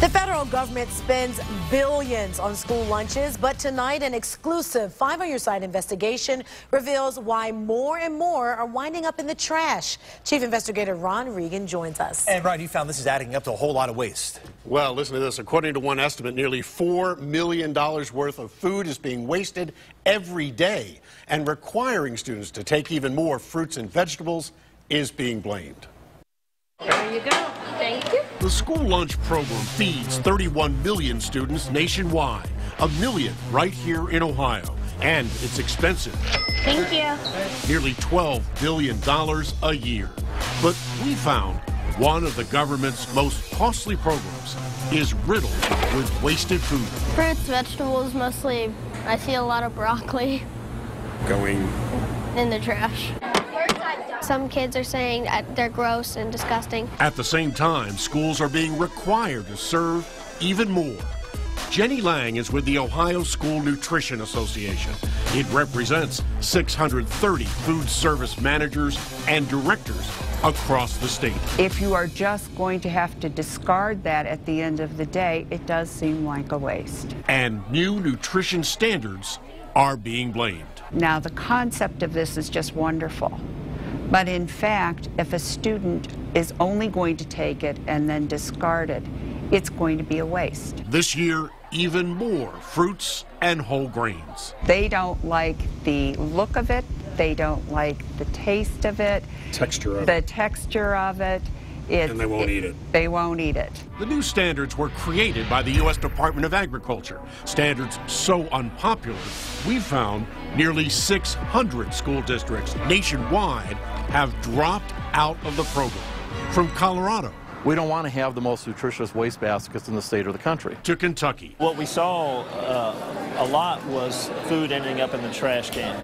The federal government spends billions on school lunches, but tonight an exclusive 5 on Your Side investigation reveals why more and more are winding up in the trash. Chief Investigator Ron Regan joins us. And Ron, you found this is adding up to a whole lot of waste. Well, listen to this. According to one estimate, nearly $4 million worth of food is being wasted every day, and requiring students to take even more fruits and vegetables is being blamed. There you go. Thank you. The school lunch program feeds 31 million students nationwide, a million right here in Ohio, and it's expensive. Thank you. Nearly $12 billion a year. But we found one of the government's most costly programs is riddled with wasted food. Fruits, vegetables, mostly. I see a lot of broccoli Going in the trash. Some kids are saying that they're gross and disgusting. At the same time, schools are being required to serve even more. Jenny Lang is with the Ohio School Nutrition Association. It represents 630 food service managers and directors across the state. If you are just going to have to discard that at the end of the day, it does seem like a waste. And new nutrition standards are being blamed. Now, the concept of this is just wonderful. But in fact, if a student is only going to take it and then discard it, it's going to be a waste. This year, even more fruits and whole grains. They don't like the look of it. They don't like the taste of it. The texture of it. And they won't eat it. They won't eat it. The new standards were created by the U.S. Department of Agriculture. Standards so unpopular, we found nearly 600 school districts nationwide have dropped out of the program. From Colorado we don't want to have the most nutritious waste baskets in the state or the country. to Kentucky. What we saw a lot was food ending up in the trash can.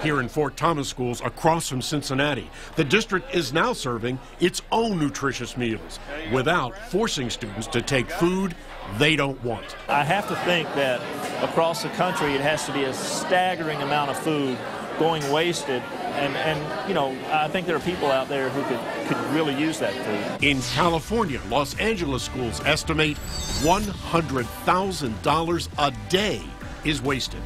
Here in Fort Thomas schools across from Cincinnati, the district is now serving its own nutritious meals without forcing students to take food they don't want. I have to think that across the country it has to be a staggering amount of food going wasted, and you know, I think there are people out there who could really use that food. In California, Los Angeles schools estimate $100,000 a day is wasted.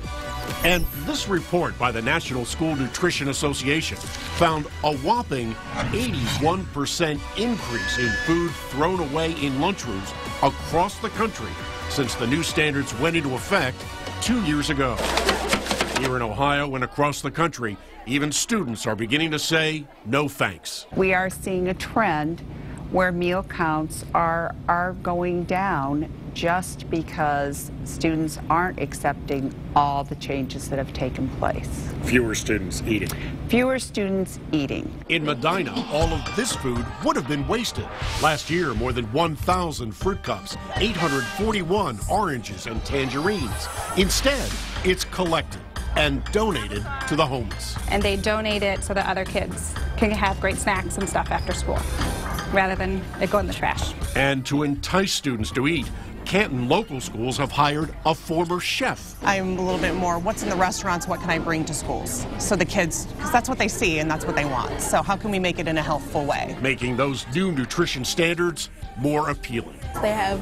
And this report by the National School Nutrition Association found a whopping 81% increase in food thrown away in lunchrooms across the country since the new standards went into effect 2 years ago. Here in Ohio and across the country, even students are beginning to say no thanks. We are seeing a trend where meal counts are going down just because students aren't accepting all the changes that have taken place. Fewer students eating. Fewer students eating. In Medina, all of this food would have been wasted. Last year, more than 1,000 fruit cups, 841 oranges and tangerines. Instead, it's collected and donated to the homeless. And they donate it so that other kids can have great snacks and stuff after school, rather than it go in the trash. And to entice students to eat, Canton local schools have hired a former chef. I'm a little bit more, what's in the restaurants, what can I bring to schools? So the kids, because that's what they see and that's what they want. So how can we make it in a healthful way? Making those new nutrition standards more appealing. They have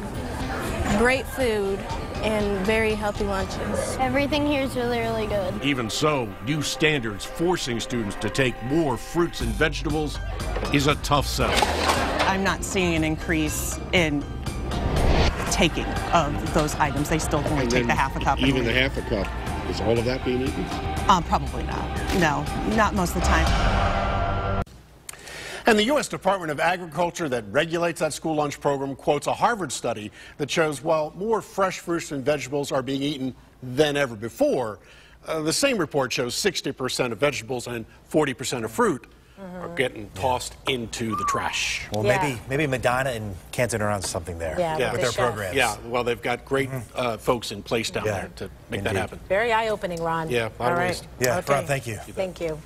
great food and very healthy lunches. Everything here is really, really good. Even so, new standards forcing students to take more fruits and vegetables is a tough sell. I'm not seeing an increase in taking of those items. They still only take the half a cup. Even the half a cup, is all of that being eaten? Probably not. No, not most of the time. And the U.S. Department of Agriculture that regulates that school lunch program quotes a Harvard study that shows while more fresh fruits and vegetables are being eaten than ever before, the same report shows 60% of vegetables and 40% of fruit are getting tossed into the trash. Well, maybe Medina and Canton are on something there with their programs. Yeah, well, they've got great folks in place down there to make that happen. Very eye-opening, Ron. Yeah, a lot of waste. Yeah, Okay. Ron, thank you. Thank you.